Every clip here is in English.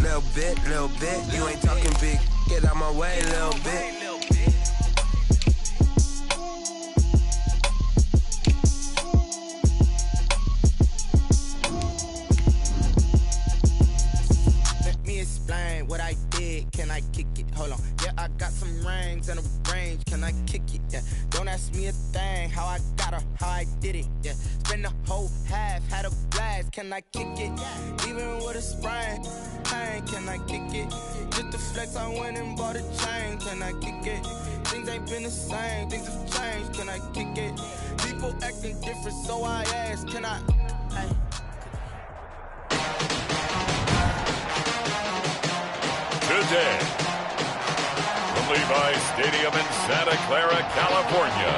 Little bit. You ain't talking big. Get out my way, little bit. What I did, can I kick it? Hold on, yeah, I got some rings and a range, can I kick it? Yeah, don't ask me a thing, how I got her, how I did it. Yeah, spend the whole half, had a blast, can I kick it? Even with a sprain, pain, can I kick it? Just the flex, I went and bought a chain, can I kick it? Things ain't been the same, things have changed, can I kick it? People acting different, so I ask, can I? Ay. Today, from Levi's Stadium in Santa Clara, California,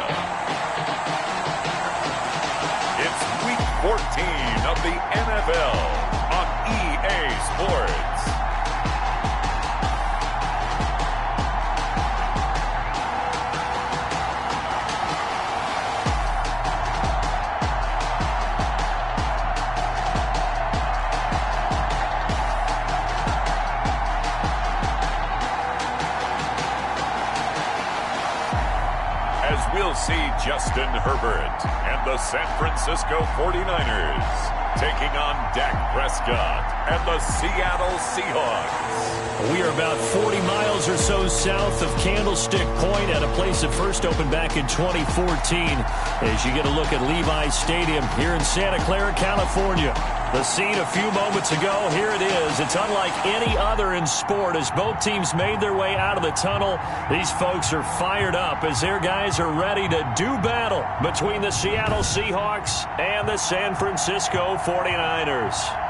it's Week 14 of the NFL on EA Sports. We'll see Justin Herbert and the San Francisco 49ers taking on Dak Prescott and the Seattle Seahawks. We are about 40 miles or so south of Candlestick Point at a place that first opened back in 2014 as you get a look at Levi's Stadium here in Santa Clara, California. The scene a few moments ago, here it is. It's unlike any other in sport as both teams made their way out of the tunnel. These folks are fired up as their guys are ready to do battle between the Seattle Seahawks and the San Francisco 49ers.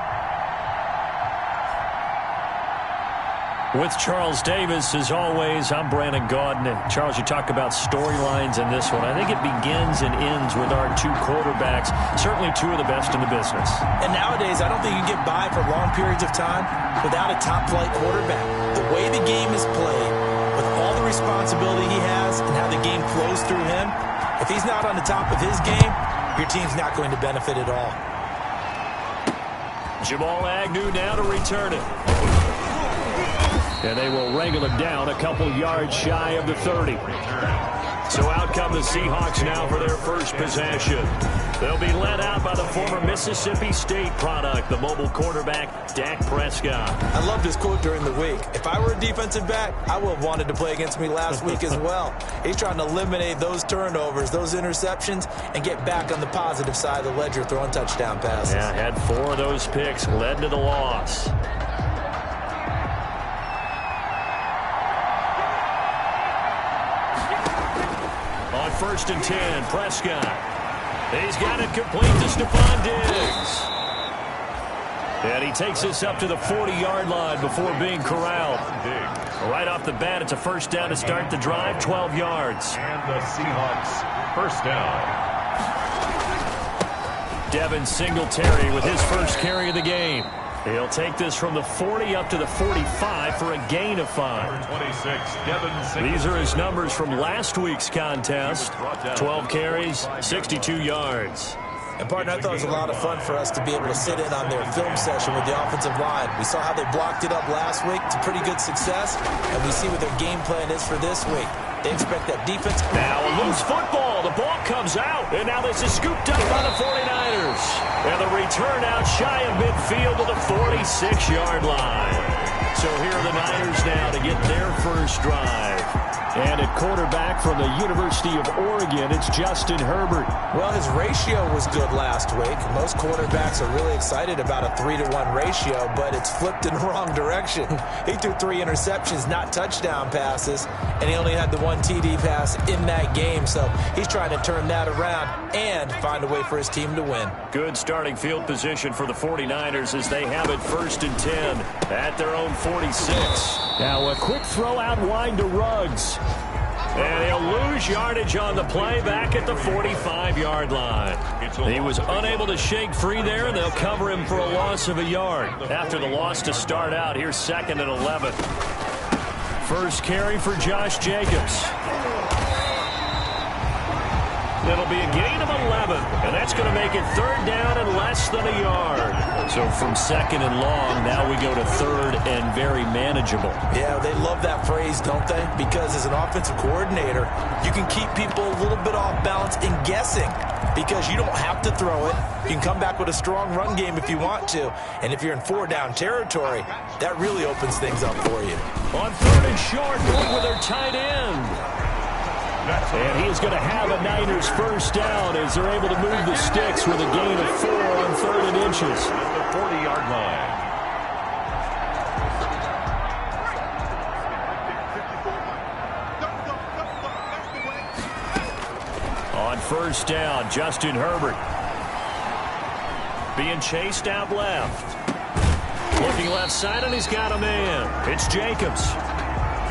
With Charles Davis, as always, I'm Brandon Gaudin. Charles, you talk about storylines in this one. I think it begins and ends with our two quarterbacks, certainly two of the best in the business. And nowadays, I don't think you can get by for long periods of time without a top-flight quarterback. The way the game is played, with all the responsibility he has and how the game flows through him, if he's not on the top of his game, your team's not going to benefit at all. Jamal Agnew now to return it. And they will wrangle it down a couple yards shy of the 30. So out come the Seahawks now for their first possession. They'll be led out by the former Mississippi State product, the mobile quarterback, Dak Prescott. I love this quote during the week. If I were a defensive back, I would have wanted to play against me last week as well. He's trying to eliminate those turnovers, those interceptions, and get back on the positive side of the ledger throwing touchdown passes. Yeah, had 4 of those picks, led to the loss. On 1st and 10, Prescott. He's got it complete to Stephon Diggs. And he takes this up to the 40-yard line before being corralled. Right off the bat, it's a first down to start the drive, 12 yards. And the Seahawks first down. Devin Singletary with his first carry of the game. He'll take this from the 40 up to the 45 for a gain of 5. 26, These are his numbers from last week's contest. 12 carries, 62 yards. And, partner, I thought it was a lot of fun for us to be able to sit in on their film session with the offensive line. We saw how they blocked it up last week to pretty good success, and we see what their game plan is for this week. They expect that defense. Now a loose football. The ball comes out, and now this is scooped up by the 49ers. And the return out shy of midfield to the 46-yard line. So here are the Niners now to get their first drive. And at quarterback from the University of Oregon, it's Justin Herbert. Well, his ratio was good last week. Most quarterbacks are really excited about a 3-to-1 ratio, but it's flipped in the wrong direction. He threw 3 interceptions, not touchdown passes, and he only had the 1 TD pass in that game. So he's trying to turn that around and find a way for his team to win. Good starting field position for the 49ers as they have it 1st and 10 at their own 46. Now a quick throw out wide to Ruggs. And he'll lose yardage on the play back at the 45-yard line. He was unable to shake free there, and they'll cover him for a loss of a yard. After the loss to start out, here's 2nd and 11. First carry for Josh Jacobs. It'll be a gain of 11, and that's going to make it third down and less than a yard. So from second and long, now we go to third and very manageable. Yeah, they love that phrase, don't they? Because as an offensive coordinator, you can keep people a little bit off balance and guessing because you don't have to throw it. You can come back with a strong run game if you want to. And if you're in four-down territory, that really opens things up for you. On third and short, going with their tight end. And he is going to have a Niners first down as they're able to move the sticks with a gain of 4 on third and inches. At the 40-yard line. On first down, Justin Herbert being chased out left. Looking left side, and he's got a man. It's Jacobs.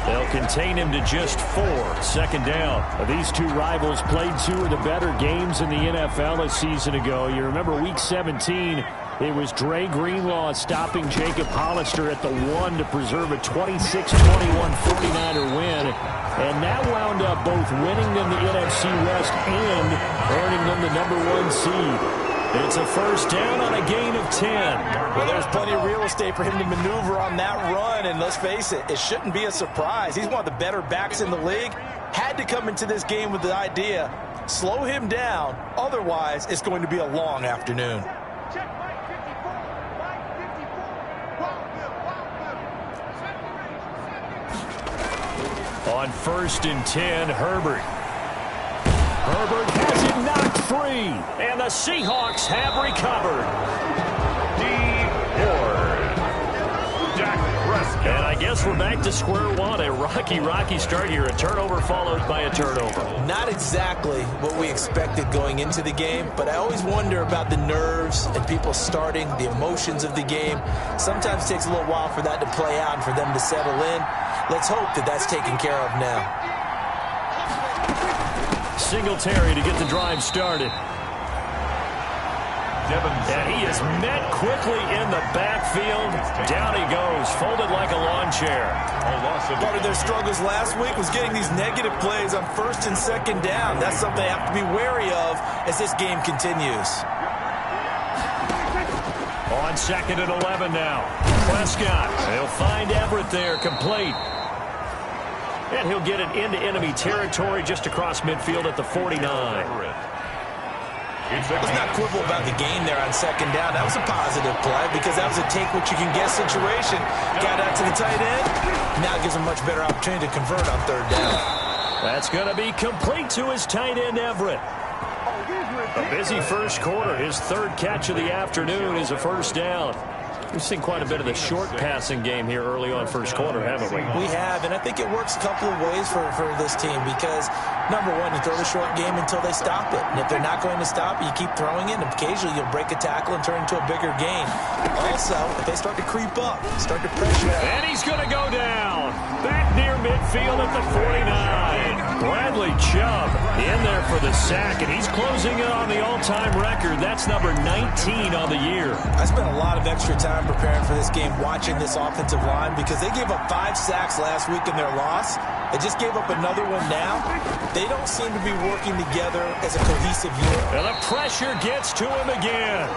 They'll contain him to just 4. Second down. These two rivals played 2 of the better games in the NFL a season ago. You remember Week 17, it was Dre Greenlaw stopping Jacob Hollister at the 1 to preserve a 26-21 49er win. And that wound up both winning them the NFC West and earning them the #1 seed. It's a first down on a gain of 10. Well, there's plenty of real estate for him to maneuver on that run, and let's face it, it shouldn't be a surprise. He's one of the better backs in the league. Had to come into this game with the idea, slow him down, otherwise it's going to be a long afternoon. On first and 10, Herbert. Herbert has it knocked free, and the Seahawks have recovered. And I guess we're back to square one. A rocky start here. A turnover followed by a turnover. Not exactly what we expected going into the game, but I always wonder about the nerves and people starting, the emotions of the game. Sometimes it takes a little while for that to play out and for them to settle in. Let's hope that that's taken care of now. Singletary to get the drive started. And he is met quickly in the backfield. Down he goes, folded like a lawn chair. Part of their struggles last week was getting these negative plays on first and second down. That's something they have to be wary of as this game continues. On second and 11 now. Prescott, he'll find Everett there, complete. And he'll get it into enemy territory just across midfield at the 49. Let's not quibble about the gain there on second down. That was a positive play because that was a take-what-you-can-get situation. Got out to the tight end. Now gives him a much better opportunity to convert on third down. That's going to be complete to his tight end, Everett. A busy first quarter. His third catch of the afternoon is a first down. We've seen quite a bit of the short passing game here early on first quarter, haven't we? We have, and I think it works a couple of ways for this team because, number one, you throw the short game until they stop it. And if they're not going to stop it, you keep throwing it, and occasionally you'll break a tackle and turn into a bigger gain. Also, if they start to creep up, start to pressure. And he's going to go down. Back near midfield at the 49. Bradley Chubb in there for the sack, and he's closing in on the all-time record. That's number 19 on the year. I spent a lot of extra time preparing for this game, watching this offensive line because they gave up 5 sacks last week in their loss. They just gave up another one now. They don't seem to be working together as a cohesive unit. And the pressure gets to him again.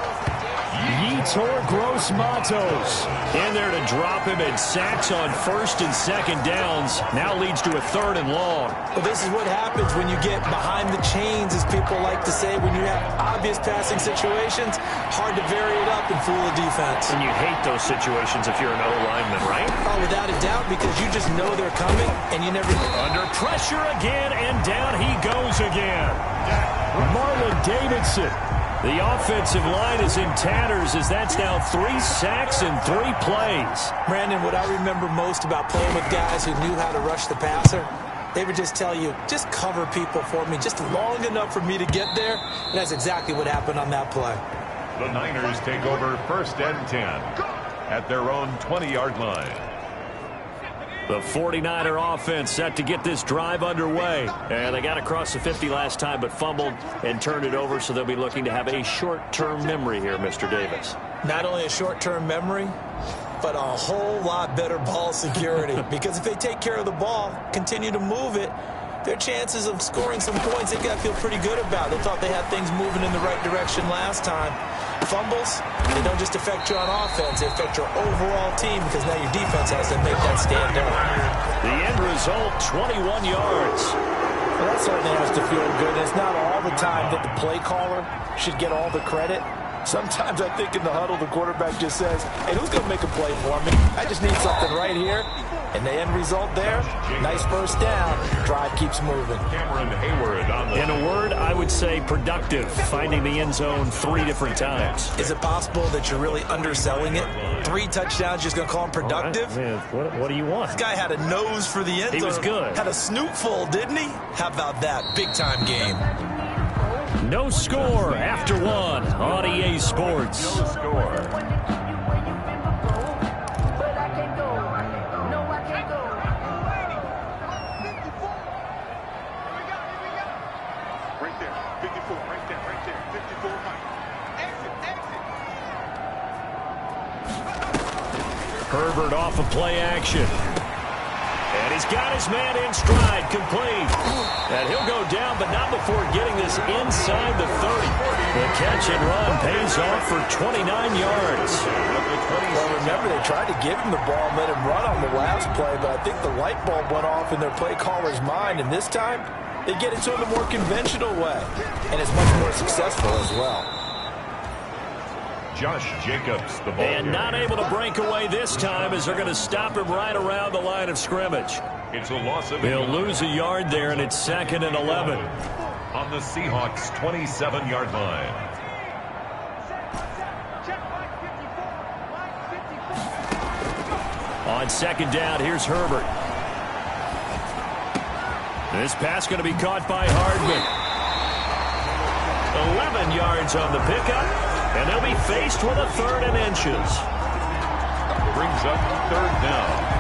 Yetur Gross-Matos in there to drop him, and sacks on first and second downs. Now leads to a third and long. Well, this is what happens when you get behind the chains, as people like to say. When you have obvious passing situations, hard to vary it up and fool the defense. And you hate those situations if you're an O-lineman, right? Oh, without a doubt, because you just know they're coming, and you never... Under pressure again, and down he goes again. Marlon Davidson. The offensive line is in tatters as that's now 3 sacks in 3 plays. Brandon, what I remember most about playing with guys who knew how to rush the passer, they would just tell you, just cover people for me just long enough for me to get there. And that's exactly what happened on that play. The Niners take over first and 10 at their own 20-yard line. The 49er offense set to get this drive underway. And they got across the 50 last time, but fumbled and turned it over, so they'll be looking to have a short-term memory here, Mr. Davis. Not only a short-term memory, but a whole lot better ball security. Because if they take care of the ball, continue to move it, their chances of scoring some points, they got to feel pretty good about. They thought they had things moving in the right direction last time. Fumbles, they don't just affect you on offense, they affect your overall team because now your defense has to make that stand up. The end result, 21 yards. Well, that certainly has to feel good. It's not all the time that the play caller should get all the credit. Sometimes I think in the huddle, the quarterback just says, hey, who's going to make a play for me? I just need something right here. And the end result there, nice first down. Drive keeps moving. In a word, I would say productive, finding the end zone 3 different times. Is it possible that you're really underselling it? 3 touchdowns, just going to call him productive? Right, what do you want? This guy had a nose for the end zone. He was good. Had a snoot full, didn't he? How about that? Big-time game. No score after 1 on EA Sports. No score. Herbert off of play action. And he's got his man in stride, complete. And he'll go down, but not before getting this inside the 30. The catch and run pays off for 29 yards. Well, remember, they tried to give him the ball and let him run on the last play, but I think the light bulb went off in their play caller's mind, and this time they get it to him the more conventional way. And it's much more successful as well. Josh Jacobs, the ball And not able to break away this time as they're going to stop him right around the line of scrimmage. It's a loss of They'll lose a yard there, and it's 2nd and 11. on the Seahawks' 27-yard line. On 2nd down, here's Herbert. This pass going to be caught by Hardman. 11 yards on the pickup. And they'll be faced with a 3rd and inches. Brings up 3rd down.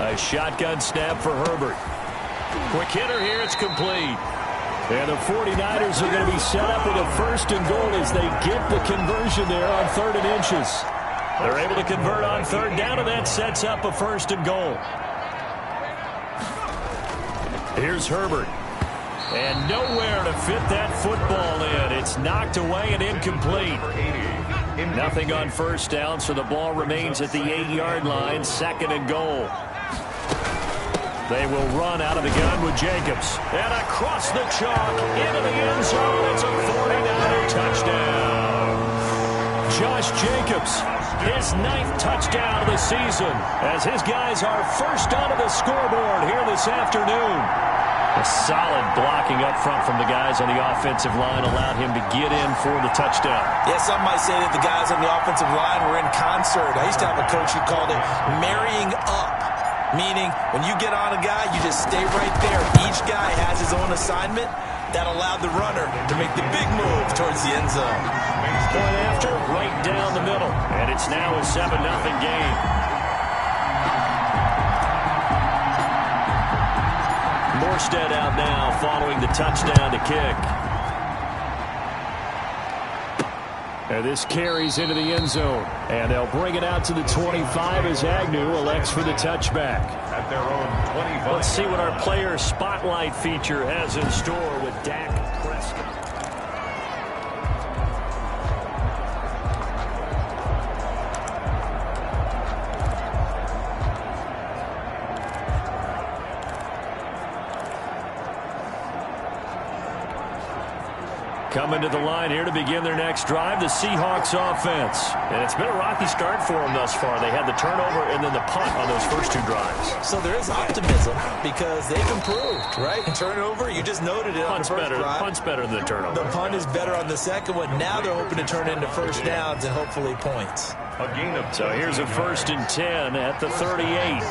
A shotgun snap for Herbert. Quick hitter here, it's complete. And the 49ers are going to be set up with a 1st and goal as they get the conversion there on 3rd and inches. They're able to convert on 3rd down, and that sets up a 1st and goal. Here's Herbert. And nowhere to fit that football in. It's knocked away and incomplete. Nothing on 1st down, so the ball remains at the 8-yard line, 2nd and goal. They will run out of the gun with Jacobs. And across the chalk, into the end zone. It's a 49er touchdown. Josh Jacobs, his 9th touchdown of the season, as his guys are first onto the scoreboard here this afternoon. A solid blocking up front from the guys on the offensive line allowed him to get in for the touchdown. Yeah, some might say that the guys on the offensive line were in concert. I used to have a coach who called it marrying up. Meaning, when you get on a guy, you just stay right there. Each guy has his own assignment that allowed the runner to make the big move towards the end zone. Point after, right down the middle. And it's now a 7-0 game. Morstead out now following the touchdown to kick. And this carries into the end zone. And they'll bring it out to the 25 as Agnew elects for the touchback. At their own 25. Let's see what our player spotlight feature has in store with Dak Prescott. Coming to the line here to begin their next drive, the Seahawks offense. And it's been a rocky start for them thus far. They had the turnover and then the punt on those first 2 drives. So there is optimism because they've improved, right? Turnover, you just noted it on the first drive. Punt's better than the turnover. The punt is better on the second one. Now they're hoping to turn it into first downs and hopefully points. So here's a 1st and 10 at the 38.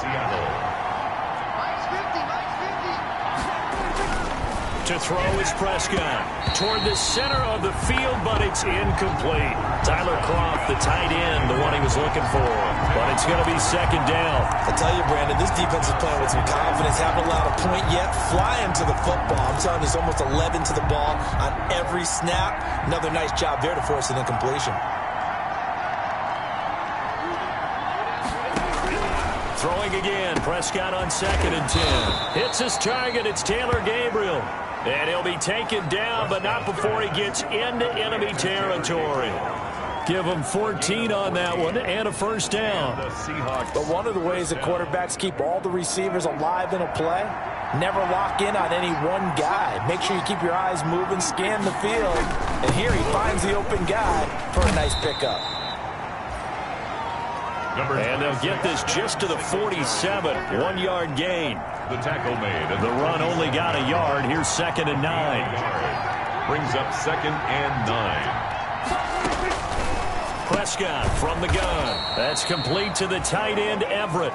To throw is Prescott. Toward the center of the field, but it's incomplete. Tyler Kroft, the tight end, the one he was looking for. But it's going to be second down. I tell you, Brandon, this defense is playing with some confidence. Haven't allowed a point yet. Flying to the football. I'm telling you, there's almost 11 to the ball on every snap. Another nice job there to force an incompletion. Throwing again. Prescott on 2nd and 10. Hits his target. It's Taylor Gabriel. And he'll be taken down, but not before he gets into enemy territory. Give him 14 on that one and a first down. But one of the ways that quarterbacks keep all the receivers alive in a play, never lock in on any one guy. Make sure you keep your eyes moving, scan the field. And here he finds the open guy for a nice pickup. And they'll get this just to the 47. 1-yard gain. The tackle made. The run only got a yard. Here's 2nd and 9. Brings up 2nd and 9. Prescott from the gun. That's complete to the tight end, Everett.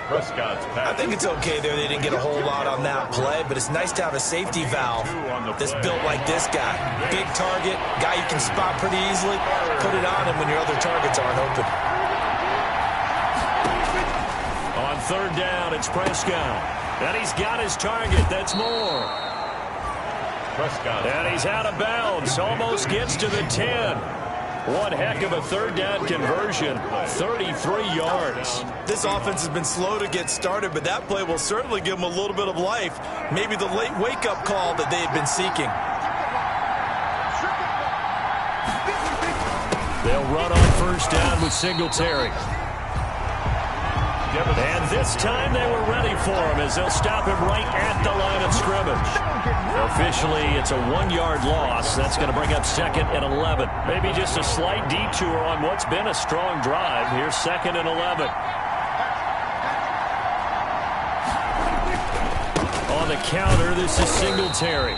Prescott's pass. I think it's okay there. They didn't get a whole lot on that play, but it's nice to have a safety valve that's built like this guy. Big target, guy you can spot pretty easily. Put it on him when your other targets aren't open. On 3rd down, it's Prescott. And he's got his target. That's Moore. Prescott. And he's out of bounds. Almost gets to the 10. One heck of a 3rd down conversion. 33 yards. This offense has been slow to get started, but that play will certainly give them a little bit of life. Maybe the late wake-up call that they had been seeking. They'll run on 1st down with Singletary. And this time they were ready for him as they'll stop him right at the line of scrimmage. Officially, it's a 1-yard loss. That's going to bring up 2nd and 11. Maybe just a slight detour on what's been a strong drive. Here's 2nd and 11. On the counter, this is Singletary.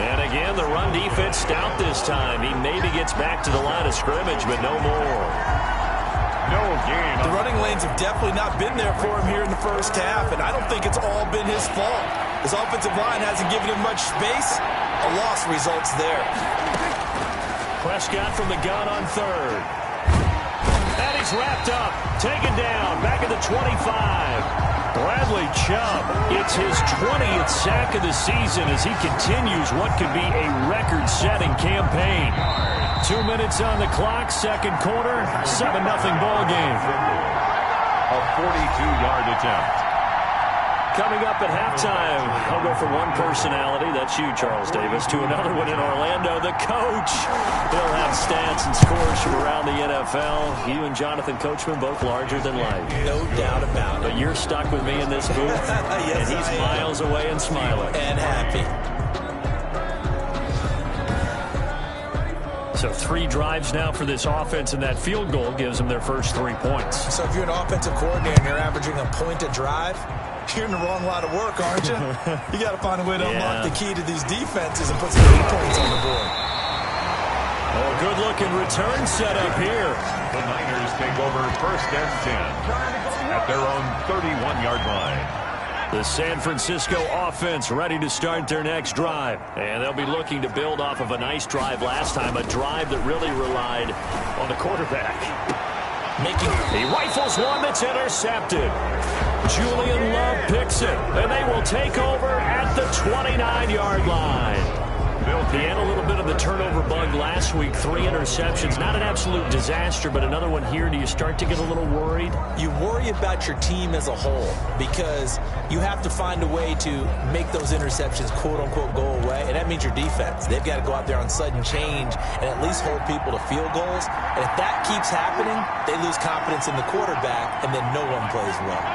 And again, the run defense stout this time. He maybe gets back to the line of scrimmage, but no more. No gain. The running lanes have definitely not been there for him here in the first half, and I don't think it's all been his fault. His offensive line hasn't given him much space. A loss results there. Prescott from the gun on 3rd. And he's wrapped up. Taken down. Back at the 25. Bradley Chubb, it's his 20th sack of the season as he continues what could be a record-setting campaign. 2 minutes on the clock, 2nd quarter, 7-0 ball game. A 42-yard attempt. Coming up at halftime, I'll go from one personality, that's you, Charles Davis, to another one in Orlando, the coach. He'll have stats and scores from around the NFL. You and Jonathan Coachman, both larger than life. No doubt about it. But you're stuck with me in this booth, yes, and he's miles away and smiling. And happy. So 3 drives now for this offense, and that field goal gives them their first 3 points. So if you're an offensive coordinator and you're averaging a point a drive, you're in the wrong line of work, aren't you? You got to find a way to unlock the key to these defenses and put some 8 points on the board. Oh, good-looking return set up here. The Niners take over 1st and 10 at their own 31-yard line. The San Francisco offense ready to start their next drive. And they'll be looking to build off of a nice drive last time, a drive that really relied on the quarterback. He rifles one that's intercepted. Julian Love picks it, and they will take over at the 29-yard line. He had a little bit of the turnover bug last week, 3 interceptions. Not an absolute disaster, but another one here. Do you start to get a little worried? You worry about your team as a whole because you have to find a way to make those interceptions, quote-unquote, go away, and that means your defense. They've got to go out there on sudden change and at least hold people to field goals. And if that keeps happening, they lose confidence in the quarterback, and then no one plays well.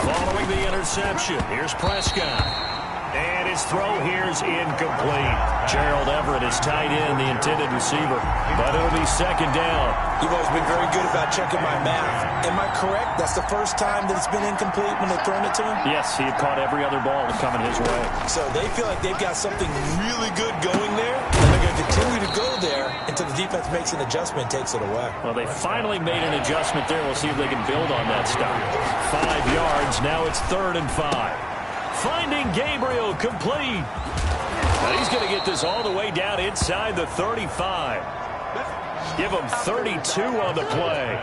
Following the interception, here's Prescott. And his throw here's incomplete. Gerald Everett is tight end, the intended receiver. But it'll be 2nd down. You've always been very good about checking my math. Am I correct? That's the first time that it's been incomplete when they've thrown it to him? Yes, he had caught every other ball coming his way. So they feel like they've got something really good going there, and they're going to continue to go there until the defense makes an adjustment and takes it away. Well, they finally made an adjustment there. We'll see if they can build on that stuff. 5 yards. Now it's 3rd and 5. Finding Gabriel, complete. Now he's going to get this all the way down inside the 35. Give him 32 on the play.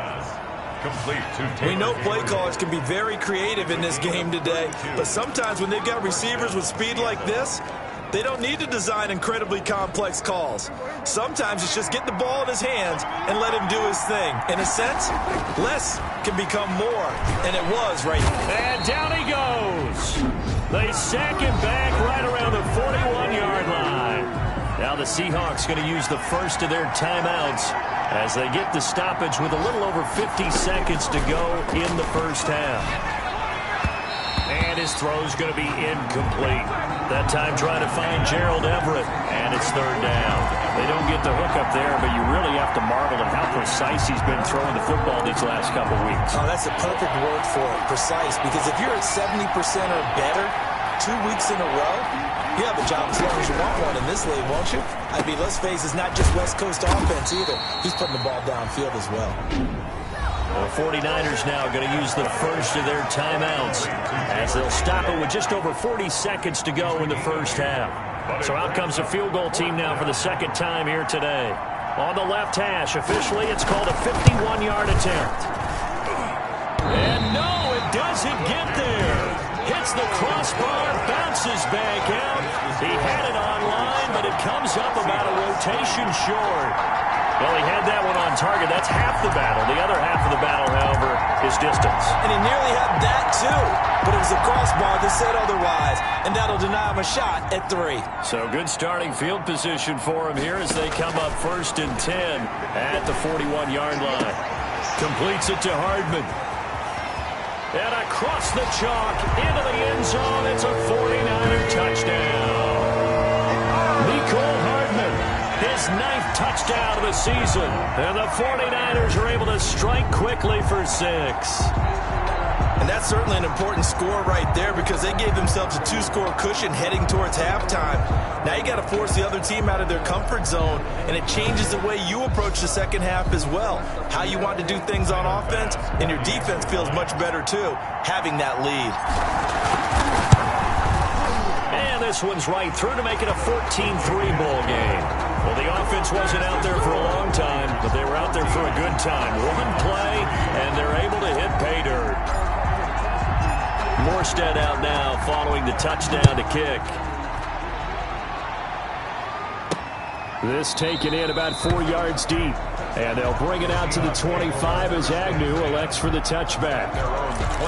We know play callers can be very creative in this game today, but sometimes when they've got receivers with speed like this, they don't need to design incredibly complex calls. Sometimes it's just get the ball in his hands and let him do his thing. In a sense, less can become more, and it was right. And down he goes. They sack him back right around the 41-yard line. Now the Seahawks going to use the first of their timeouts as they get the stoppage with a little over 50 seconds to go in the first half. And his throw's going to be incomplete. That time trying to find Gerald Everett, and it's third down. They don't get the hook up there, but you really have to marvel at how precise he's been throwing the football these last couple weeks. Oh, that's a perfect word for it, precise, because if you're at 70% or better 2 weeks in a row, you have a job as long as you want one in this league, won't you? I mean, let's face it's not just West Coast offense either. He's putting the ball downfield as well. The 49ers now going to use the first of their timeouts as they'll stop it with just over 40 seconds to go in the first half. So out comes the field goal team now for the second time here today. On the left hash, officially it's called a 51-yard attempt. And no, it doesn't get there. Hits the crossbar, bounces back out. He had it online, but it comes up about a rotation short. Well, he had that one on target. That's half the battle. The other half of the battle, however, is distance. And he nearly had that, too. But it was a crossbar that said otherwise, and that'll deny him a shot at 3. So good starting field position for him here as they come up 1st and 10 at the 41-yard line. Completes it to Hardman. And across the chalk, into the end zone, it's a 49er touchdown. Nicole Hardman, his 9th touchdown of the season. And the 49ers are able to strike quickly for 6. And that's certainly an important score right there because they gave themselves a 2-score cushion heading towards halftime. Now you got to force the other team out of their comfort zone, and it changes the way you approach the second half as well. How you want to do things on offense, and your defense feels much better too, having that lead. And this one's right through to make it a 14-3 ball game. Well, the offense wasn't out there for a long time, but they were out there for a good time. One play, and they're able to hit pay dirt. Morstead out now following the touchdown to kick. This taken in about 4 yards deep. And they'll bring it out to the 25 as Agnew elects for the touchback.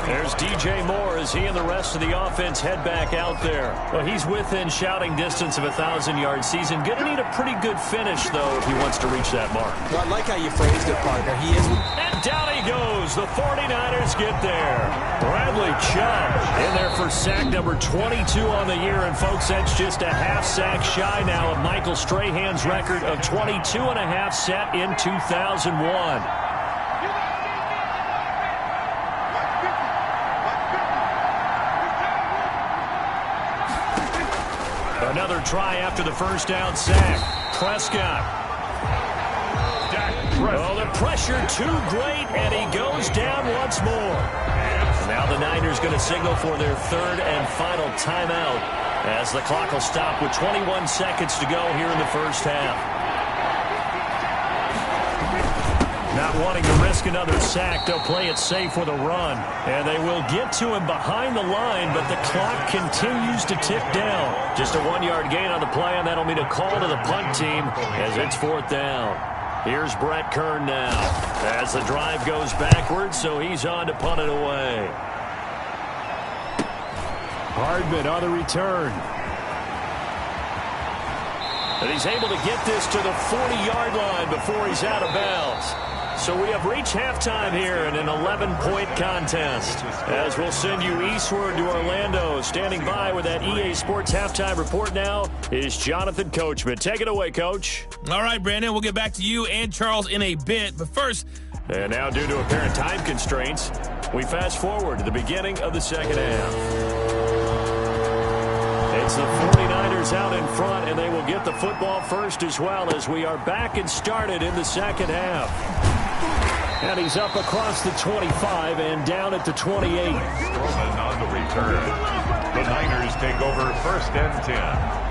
There's DJ Moore as he and the rest of the offense head back out there. Well, he's within shouting distance of a 1,000-yard season. Going to need a pretty good finish, though, if he wants to reach that mark. Well, I like how you phrased it, partner. He is. And down he goes. The 49ers get there. Bradley Chubb in there for sack number 22 on the year. And, folks, that's just a half sack shy now of Michael Strahan's record of 22.5 set in 2001. Another try after the first down sack. Prescott. Oh, the pressure too great, and he goes down once more. Now the Niners going to signal for their third and final timeout as the clock will stop with 21 seconds to go here in the first half. Not wanting to risk another sack, they'll play it safe with a run. And they will get to him behind the line, but the clock continues to tick down. Just a 1-yard gain on the play, and that'll mean a call to the punt team as it's 4th down. Here's Brett Kern now as the drive goes backwards, so he's on to punt it away. Hardman on the return. And he's able to get this to the 40-yard line before he's out of bounds. So we have reached halftime here in an 11-point contest. As we'll send you eastward to Orlando. Standing by with that EA Sports halftime report now is Jonathan Coachman. Take it away, Coach. All right, Brandon, we'll get back to you and Charles in a bit. But first, and now due to apparent time constraints, we fast forward to the beginning of the second half. It's the 49ers out in front, and they will get the football first as well as we are back and started in the second half. And he's up across the 25 and down at the 28. Strowman on the return. The Niners take over 1st and 10.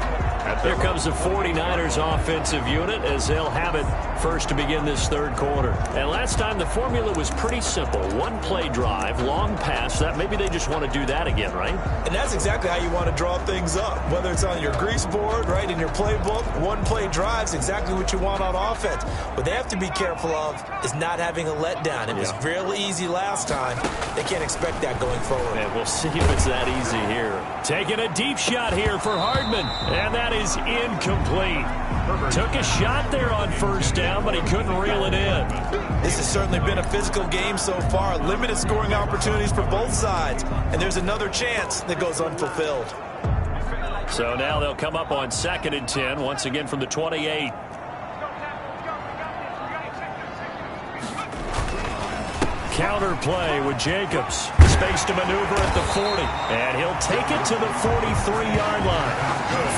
Here comes the 49ers offensive unit as they'll have it first to begin this third quarter. And last time the formula was pretty simple. One play drive, long pass. That maybe they just want to do that again, right? And that's exactly how you want to draw things up. Whether it's on your grease board, right, in your playbook, one play drive is exactly what you want on offense. What they have to be careful of is not having a letdown. It was real easy last time. They can't expect that going forward. And we'll see if it's that easy here. Taking a deep shot here for Hardman. And that is incomplete. Took a shot there on first down, but he couldn't reel it in. This has certainly been a physical game so far. Limited scoring opportunities for both sides. And there's another chance that goes unfulfilled. So now they'll come up on 2nd and 10, once again from the 28. Counter play with Jacobs. Space to maneuver at the 40. And he'll take it to the 43-yard line.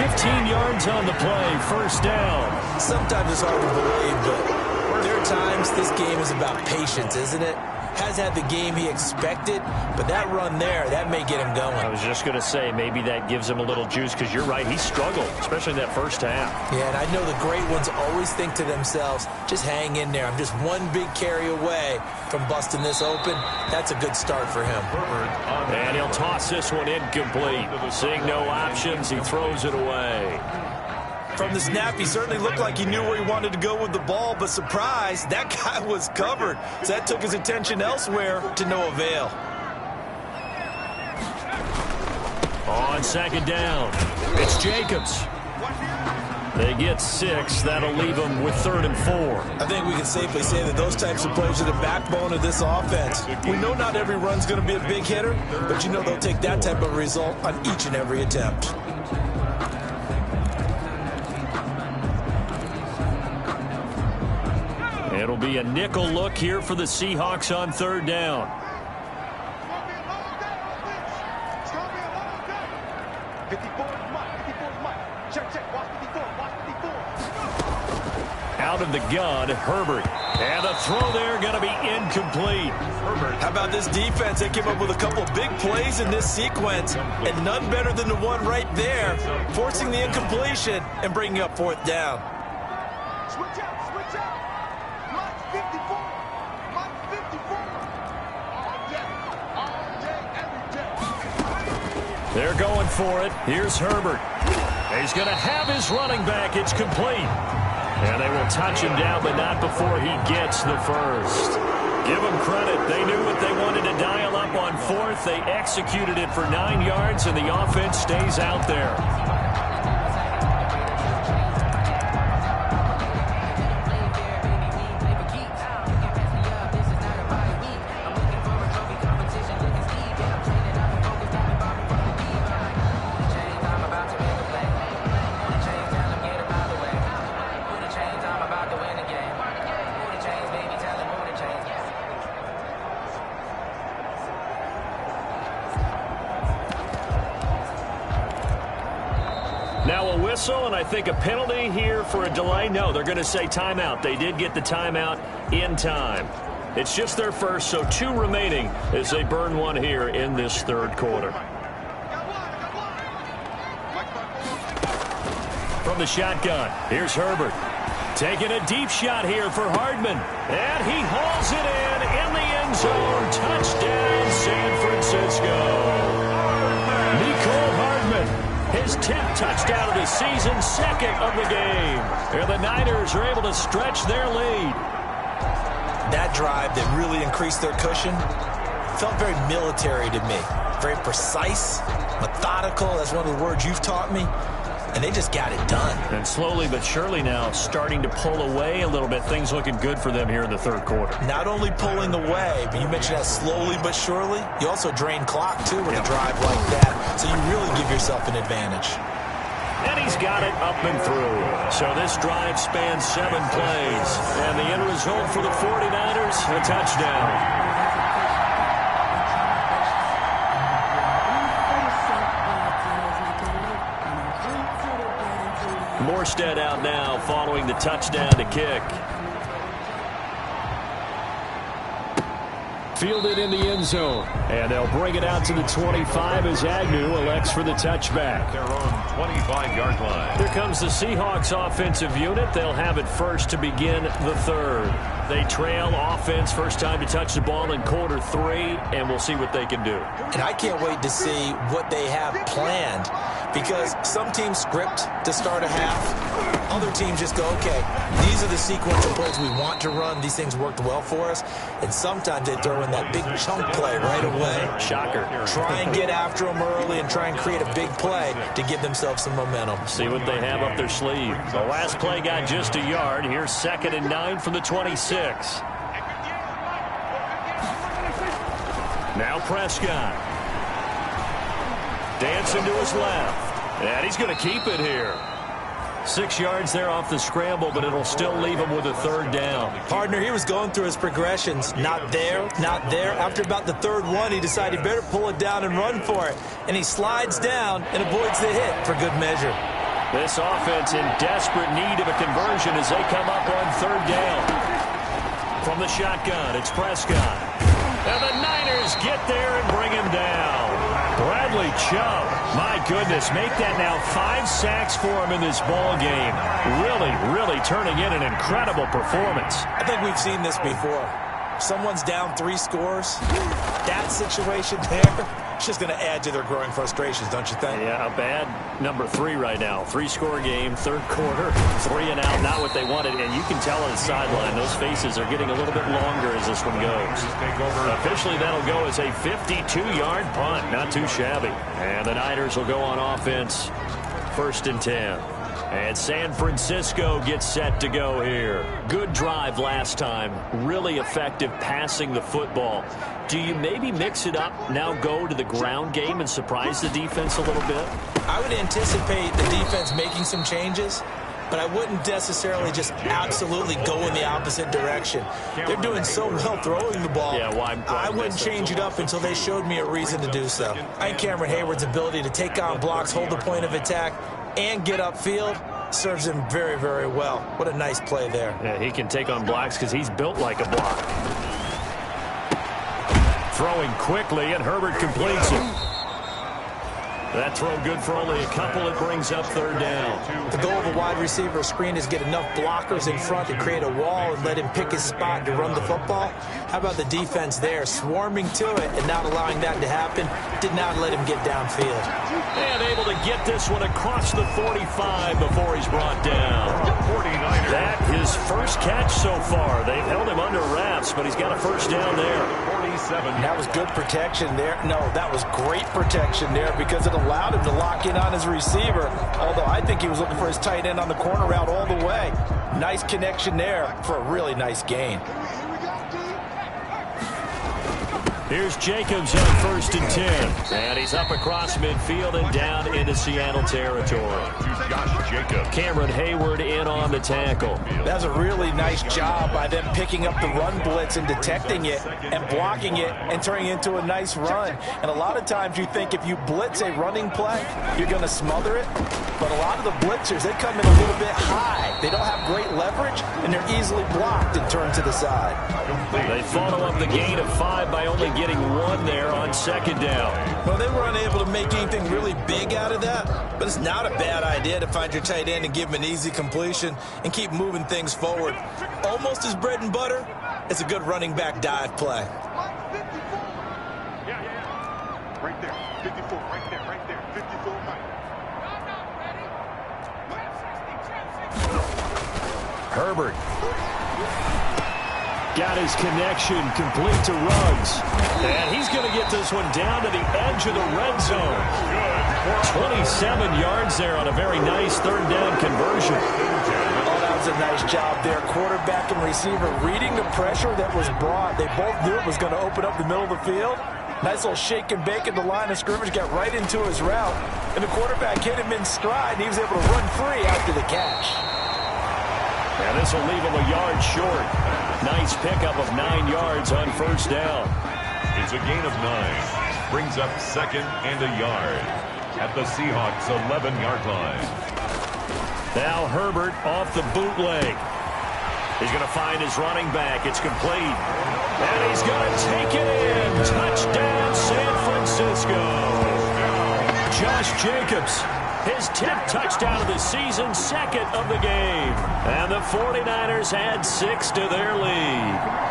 15 yards on the play, first down. Sometimes it's hard to believe, but there are times this game is about patience, isn't it? Has had the game he expected, but that run there, that may get him going. I was just going to say, maybe that gives him a little juice, because you're right, he struggled, especially in that first half. Yeah, and I know the great ones always think to themselves, just hang in there. I'm just one big carry away from busting this open. That's a good start for him. And he'll toss this one incomplete. Seeing no options, he throws it away. From the snap, he certainly looked like he knew where he wanted to go with the ball, but surprise, that guy was covered. So that took his attention elsewhere to no avail. On 2nd down, it's Jacobs. They get 6. That'll leave them with 3rd and 4. I think we can safely say that those types of plays are the backbone of this offense. We know not every run's going to be a big hitter, but you know they'll take that type of result on each and every attempt. It'll be a nickel look here for the Seahawks on 3rd down. Out of the gun, Herbert. And the throw there going to be incomplete. How about this defense? They came up with a couple of big plays in this sequence, and none better than the one right there, forcing the incompletion and bringing up 4th down. Switch out. Mike 54. Mike 54. All day, every day. They're going for it. Here's Herbert. He's going to have his running back. It's complete. And they will touch him down, but not before he gets the first. Give them credit. They knew what they wanted to dial up on 4th. They executed it for 9 yards, and the offense stays out there. Now a whistle, and I think a penalty here for a delay. No, they're going to say timeout. They did get the timeout in time. It's just their first, so 2 remaining as they burn one here in this 3rd quarter. From the shotgun, here's Herbert. Taking a deep shot here for Hardman. And he hauls it in the end zone. Touchdown, San Francisco. Nicole Hardman. His 10th touchdown of the season, 2nd of the game. And the Niners are able to stretch their lead. That drive that really increased their cushion felt very military to me. Very precise, methodical. That's one of the words you've taught me. And they just got it done. And slowly but surely now starting to pull away a little bit. Things looking good for them here in the 3rd quarter. Not only pulling away, but you mentioned that slowly but surely. You also drain clock, too, with a drive like that. So you really give yourself an advantage. And he's got it up and through. So this drive spans 7 plays. And the end result for the 49ers, a touchdown. Morstead out now following the touchdown to kick. Fielded in the end zone. And they'll bring it out to the 25 as Agnew elects for the touchback. Their own 25-yard line. Here comes the Seahawks offensive unit. They'll have it first to begin the third. They trail offense, first time to touch the ball in quarter 3, and we'll see what they can do. And I can't wait to see what they have planned, because some teams script to start a half. Other teams just go, okay, these are the sequential plays we want to run. These things worked well for us. And sometimes they throw in that big chunk play right away. Shocker. Try and get after them early and try and create a big play to give themselves some momentum. See what they have up their sleeve. The last play got just a yard. Here's 2nd and 9 from the 26. Now Prescott. Dancing to his left. And he's going to keep it here. 6 yards there off the scramble, but it'll still leave him with a 3rd down. Partner, he was going through his progressions. Not there, not there. After about the 3rd one, he decided he better pull it down and run for it. And he slides down and avoids the hit for good measure. This offense in desperate need of a conversion as they come up on 3rd down. From the shotgun, it's Prescott. And the Niners get there and bring him down. Bradley Chubb, my goodness, make that now 5 sacks for him in this ball game. Really turning in an incredible performance. I think we've seen this before. Someone's down 3 scores. That situation there, it's just going to add to their growing frustrations, don't you think? Yeah, a bad number 3 right now. 3-score game, 3rd quarter, 3 and out, not what they wanted. And you can tell on the sideline, those faces are getting a little bit longer as this one goes. Officially, that'll go as a 52-yard punt. Not too shabby. And the Niners will go on offense, 1st and 10. And San Francisco gets set to go here. Good drive last time. Really effective passing the football. Do you maybe mix it up, now go to the ground game and surprise the defense a little bit? I would anticipate the defense making some changes, but I wouldn't necessarily just absolutely go in the opposite direction. They're doing so well throwing the ball. Yeah, why I wouldn't change it up until they showed me a reason to do so. I think Cameron Hayward's ability to take on blocks, hold the point of attack, and get upfield serves him very, very well. What a nice play there. Yeah, he can take on blocks because he's built like a block. Throwing quickly, and Herbert completes it. That throw good for only a couple. It brings up 3rd down. The goal of a wide receiver screen is get enough blockers in front to create a wall and let him pick his spot to run the football. How about the defense there, swarming to it and not allowing that to happen? Did not let him get downfield. And able to get this one across the 45 before he's brought down. That his first catch so far. They've held him under wraps, but he's got a 1st down there. That was good protection there. No, that was great protection there because it allowed him to lock in on his receiver. Although I think he was looking for his tight end on the corner route all the way. Nice connection there for a really nice gain. Here's Jacobs on 1st and 10. And he's up across midfield and down into Seattle territory. Cameron Hayward in on the tackle. That's a really nice job by them picking up the run blitz and detecting it and blocking it and turning it into a nice run. And a lot of times you think if you blitz a running play, you're going to smother it. But a lot of the blitzers, they come in a little bit high. They don't have great leverage, and they're easily blocked and turned to the side. They follow up the gain of 5 by only getting 1 there on 2nd down. Well, they were unable to make anything really big out of that, but it's not a bad idea to find your tight end and give him an easy completion and keep moving things forward. Almost his bread and butter. It's a good running back dive play. Right there, 54, right there, 54, Mike. Herbert. Got his connection complete to Ruggs. And he's going to get this one down to the edge of the red zone. 27 yards there on a very nice 3rd down conversion. Oh, that was a nice job there. Quarterback and receiver reading the pressure that was brought. They both knew it was going to open up the middle of the field. Nice little shake and bake at the line of scrimmage, got right into his route. And the quarterback hit him in stride, and he was able to run free after the catch. And this will leave him a yard short. Nice pickup of 9 yards on 1st down. It's a gain of 9. Brings up 2nd and a yard at the Seahawks 11-yard line. Now Herbert off the bootleg. He's going to find his running back. It's complete. And he's going to take it in. Touchdown, San Francisco. Josh Jacobs, his 10th touchdown of the season, 2nd of the game. And the 49ers add 6 to their lead.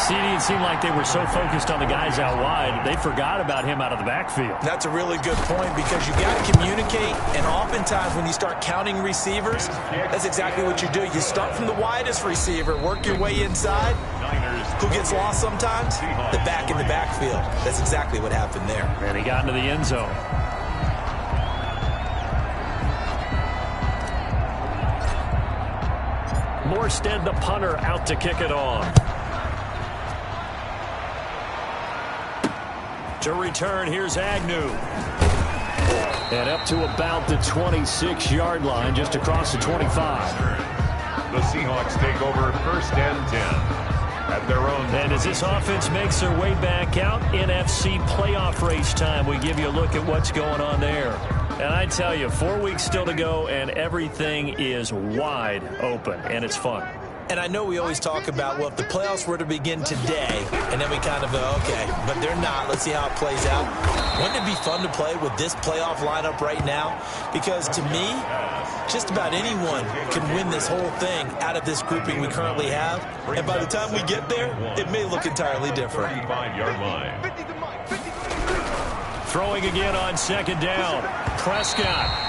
CD, it seemed like they were so focused on the guys out wide, they forgot about him out of the backfield. That's a really good point because you got to communicate, and oftentimes when you start counting receivers, that's exactly what you do. You start from the widest receiver, work your way inside. Who gets lost sometimes? The back in the backfield. That's exactly what happened there. And he got into the end zone. Morstead, the punter, out to kick it off. To return, here's Agnew. And up to about the 26-yard line, just across the 25. The Seahawks take over 1st and 10 at their own. And as this offense makes their way back out, NFC playoff race time, we give you a look at what's going on there. And I tell you, 4 weeks still to go, and everything is wide open, and it's fun. And I know we always talk about, well, if the playoffs were to begin today, and then we kind of go, okay, but they're not. Let's see how it plays out. Wouldn't it be fun to play with this playoff lineup right now? Because to me, just about anyone can win this whole thing out of this grouping we currently have. And by the time we get there, it may look entirely different. 35-yard line. Throwing again on 2nd down. Prescott.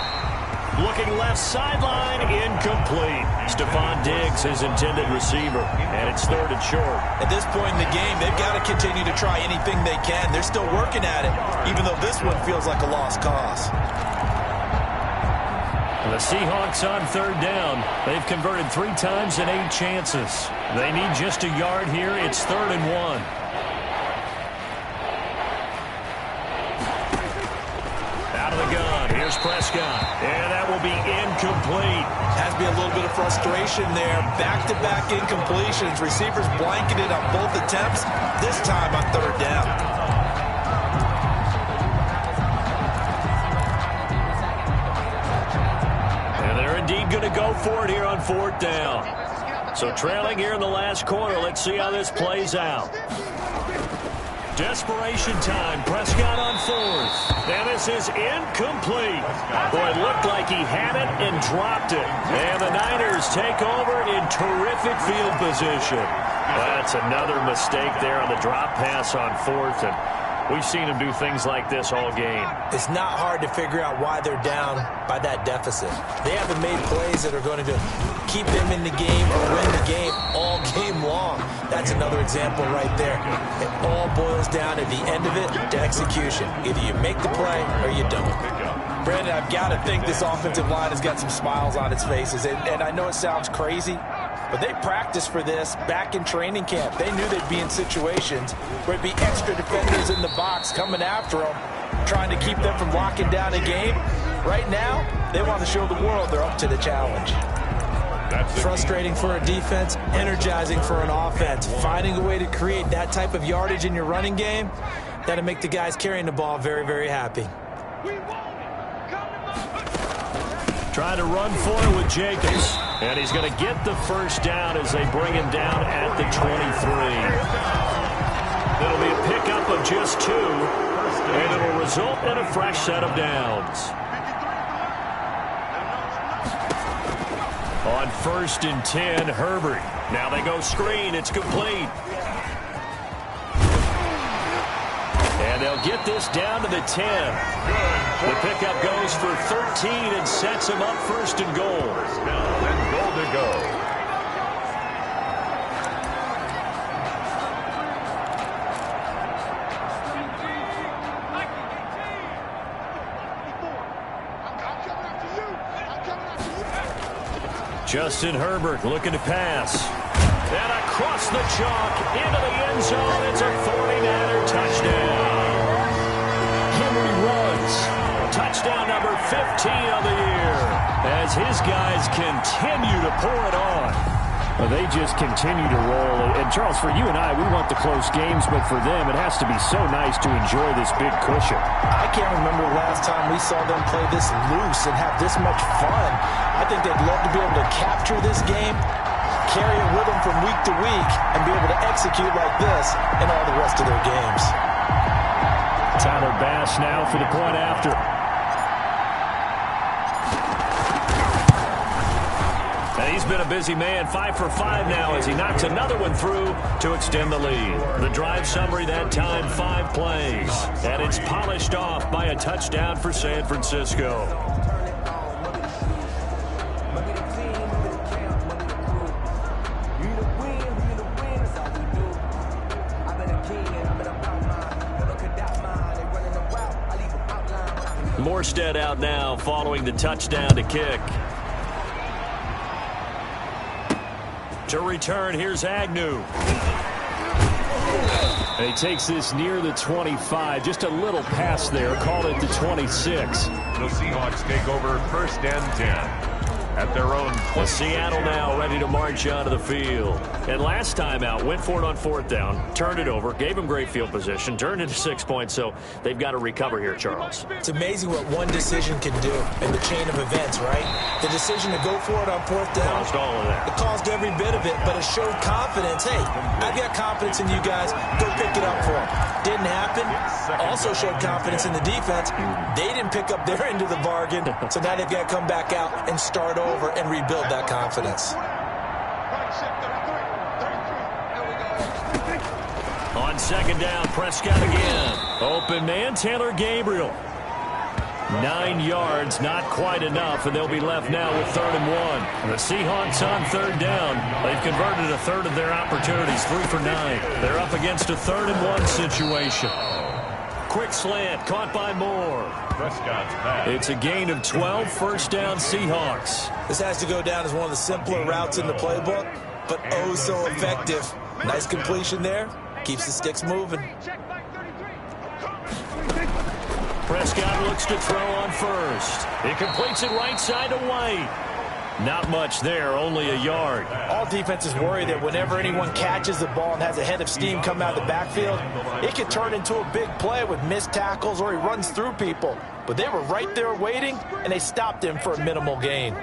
Looking left sideline, incomplete. Stephon Diggs, his intended receiver, and it's 3rd and short. At this point in the game, they've got to continue to try anything they can. They're still working at it, even though this one feels like a lost cause. The Seahawks on 3rd down. They've converted 3 times in 8 chances. They need just a yard here. It's 3rd and 1. Here's Prescott, and that will be incomplete. Has to be a little bit of frustration there. Back-to-back incompletions. Receivers blanketed on both attempts, this time on 3rd down. And they're indeed going to go for it here on 4th down. So trailing here in the last quarter, let's see how this plays out. Desperation time. Prescott on 4th. And this is incomplete. Boy, it looked like he had it and dropped it. And the Niners take over in terrific field position. That's another mistake there on the drop pass on 4th. And we've seen him do things like this all game. It's not hard to figure out why they're down by that deficit. They haven't made plays that are going to keep them in the game or win the game all game long. That's another example right there. It all boils down at the end of it to execution. Either you make the play or you don't. Brandon, I've got to think this offensive line has got some smiles on its faces. And I know it sounds crazy, but they practiced for this back in training camp. They knew they'd be in situations where it'd be extra defenders in the box coming after them, trying to keep them from locking down a game. Right now, they want to show the world they're up to the challenge. Frustrating for a defense, energizing for an offense. Finding a way to create that type of yardage in your running game, that'll make the guys carrying the ball very, very happy. Trying to run for it with Jacobs. And he's going to get the 1st down as they bring him down at the 23. It'll be a pickup of just 2. And it'll result in a fresh set of downs. On 1st and 10, Herbert. Now they go screen. It's complete. And they'll get this down to the 10. The pickup goes for 13 and sets him up 1st and goal. And goal to go. Justin Herbert looking to pass. And across the chalk into the end zone. It's a 49er touchdown. Henry runs. Touchdown number 15 of the year. As his guys continue to pour it on. Well, they just continue to roll. And Charles, for you and I, we want the close games, but for them, it has to be so nice to enjoy this big cushion. I can't remember the last time we saw them play this loose and have this much fun. I think they'd love to be able to capture this game, carry it with them from week to week and be able to execute like this in all the rest of their games. Tyler Bass now for the point after. And he's been a busy man, 5 for 5 now as he knocks another one through to extend the lead. The drive summary that time, 5 plays. And it's polished off by a touchdown for San Francisco. Morstead out now following the touchdown to kick. To return, here's Agnew. And he takes this near the 25. Just a little pass there. Call it the 26. The Seahawks take over 1st and 10. At their own 20. Seattle now ready to march onto the field. And last time out, went for it on 4th down, turned it over, gave him great field position, turned it to 6 points, so they've got to recover here, Charles. It's amazing what one decision can do in the chain of events, right? The decision to go for it on 4th down. Caused all of that. It caused every bit of it, but it showed confidence. Hey, I've got confidence in you guys. Go pick it up for them. Didn't happen. Also showed confidence in the defense. They didn't pick up their end of the bargain, so now they've got to come back out and start over and rebuild that confidence. On 2nd down, Prescott again. Open man, Taylor Gabriel. 9 yards, not quite enough, and they'll be left now with 3rd and 1. The Seahawks on 3rd down. They've converted a third of their opportunities, 3 for 9. They're up against a 3rd and 1 situation. Quick slant, caught by Moore. Prescott's pass. It's a gain of 12, 1st down Seahawks. This has to go down as one of the simpler routes in the playbook, but oh so effective. Nice completion there. Keeps the sticks moving. Prescott looks to throw on 1st. He completes it right side to White. Not much there, only a yard. All defenses worry that whenever anyone catches the ball and has a head of steam come out of the backfield, it can turn into a big play with missed tackles or he runs through people. But they were right there waiting, and they stopped him for a minimal gain.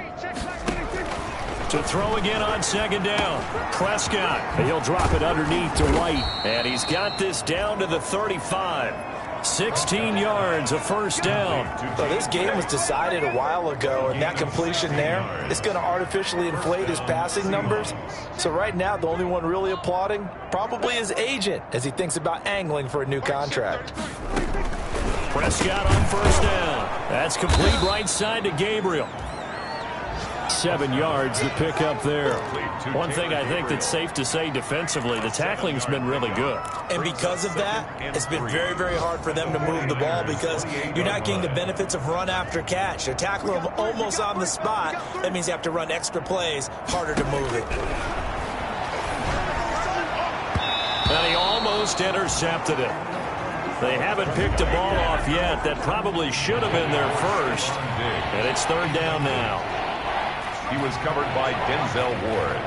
To throw again on 2nd down. Prescott. He'll drop it underneath to White. And he's got this down to the 35. 16 yards, a 1st down. So this game was decided a while ago, and that completion there is going to artificially inflate his passing numbers. So right now, the only one really applauding probably his agent as he thinks about angling for a new contract. Prescott on 1st down. That's complete right side to Gabriel. 7 yards, the pickup there. One thing I think that's safe to say defensively, the tackling's been really good. And because of that, it's been very, very hard for them to move the ball because you're not getting the benefits of run after catch. They're tackling them almost on the spot. That means you have to run extra plays, harder to move it. And he almost intercepted it. They haven't picked a ball off yet. That probably should have been their first. And it's 3rd down now. He was covered by Denzel Ward.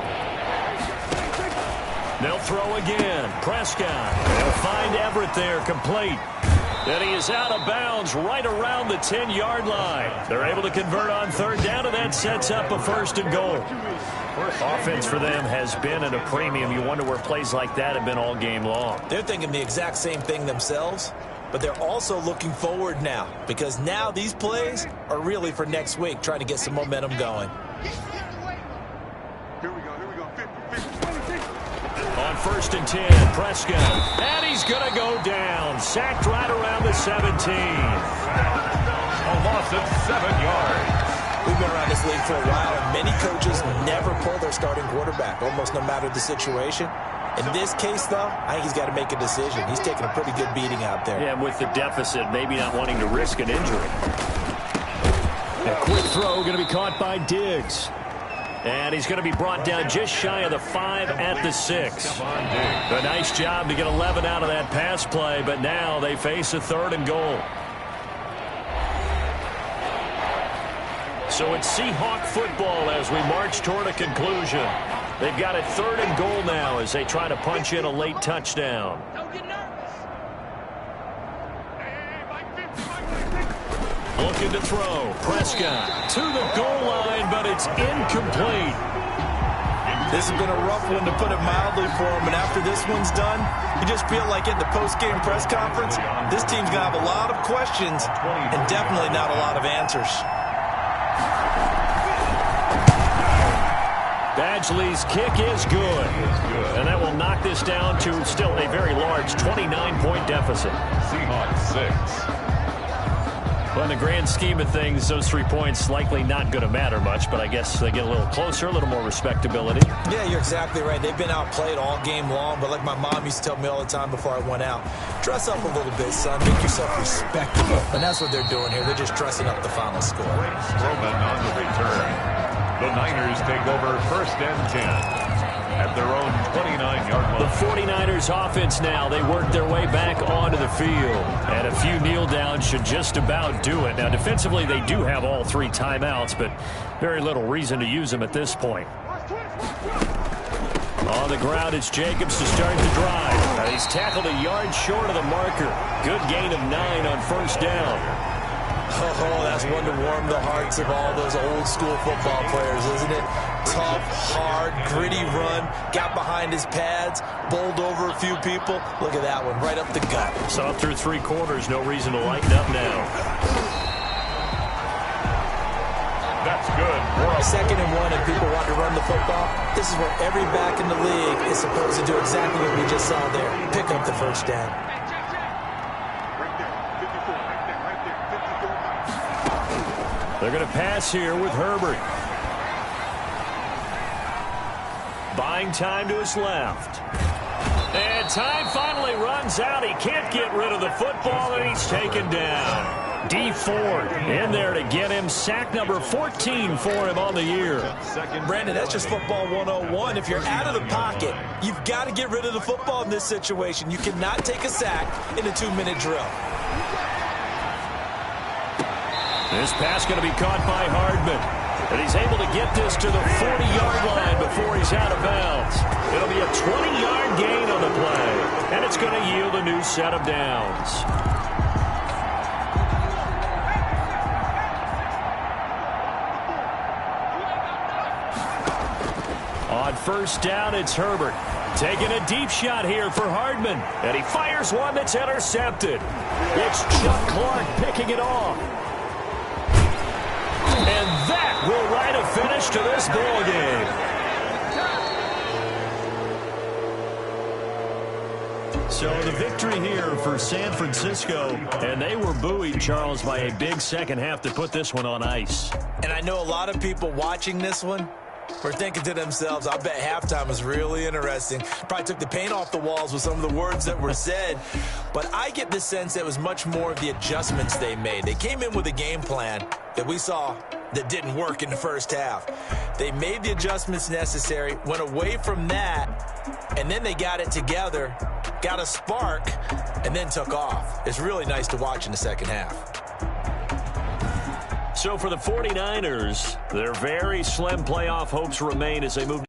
They'll throw again. Prescott. They'll find Everett there, complete. And he is out of bounds right around the 10-yard line. They're able to convert on 3rd down, and that sets up a 1st and goal. Offense for them has been at a premium. You wonder where plays like that have been all game long. They're thinking the exact same thing themselves, but they're also looking forward now because now these plays are really for next week, trying to get some momentum going. Here we go. 50. On 1st and 10, Prescott. And he's going to go down. Sacked right around the 17. A loss of 7 yards. We've been around this league for a while, and many coaches never pull their starting quarterback, almost no matter the situation. In this case, though, I think he's got to make a decision. He's taking a pretty good beating out there. Yeah, with the deficit, maybe not wanting to risk an injury. A quick throw going to be caught by Diggs. And he's going to be brought down just shy of the 5 at the 6. A nice job to get 11 out of that pass play, but now they face a 3rd and goal. So it's Seahawk football as we march toward a conclusion. They've got a 3rd and goal now as they try to punch in a late touchdown. Looking to throw. Prescott to the goal line, but it's incomplete. This has been a rough one, to put it mildly, for him. And after this one's done, you just feel like at the post-game press conference, this team's going to have a lot of questions and definitely not a lot of answers. Badgley's kick is good. And that will knock this down to still a very large 29-point deficit. Seahawks 6. Well, in the grand scheme of things, those 3 points likely not going to matter much, but I guess they get a little closer, a little more respectability. Yeah, you're exactly right. They've been outplayed all game long, but like my mom used to tell me all the time before I went out, dress up a little bit, son. Make yourself respectable. And that's what they're doing here. They're just dressing up the final score. Strowman on the return. The Niners take over 1st and 10. At their own 29-yard line. The 49ers offense now. They work their way back onto the field. And a few kneel downs should just about do it. Now, defensively, they do have all 3 timeouts, but very little reason to use them at this point. On the ground, it's Jacobs to start the drive. And he's tackled a yard short of the marker. Good gain of 9 on 1st down. Oh, that's one to warm the hearts of all those old-school football players, isn't it? Tough, hard, gritty run, got behind his pads, bowled over a few people. Look at that one, right up the gut. Saw through 3 quarters, no reason to lighten up now. That's good. 2nd and 1, and people want to run the football. This is where every back in the league is supposed to do exactly what we just saw there. Pick up the 1st down. They're going to pass here with Herbert. Buying time to his left. And time finally runs out. He can't get rid of the football, and he's taken down. D. Ford in there to get him. Sack number 14 for him on the year. Brandon, that's just football 101. If you're out of the pocket, you've got to get rid of the football in this situation. You cannot take a sack in a 2-minute drill. This pass going to be caught by Hardman. And he's able to get this to the 40-yard line before he's out of bounds. It'll be a 20-yard gain on the play. And it's going to yield a new set of downs. On 1st down, it's Herbert. Taking a deep shot here for Hardman. And he fires one that's intercepted. It's Chuck Clark picking it off. And that will write a finish to this ball game. So the victory here for San Francisco, and they were buoyed, Charles, by a big second half to put this one on ice. And I know a lot of people watching this one were thinking to themselves, I bet halftime was really interesting. Probably took the paint off the walls with some of the words that were said. But I get the sense that it was much more of the adjustments they made. They came in with a game plan that we saw that didn't work in the 1st half. They made the adjustments necessary, went away from that, and then they got it together, got a spark, and then took off. It's really nice to watch in the 2nd half. So for the 49ers, their very slim playoff hopes remain as they move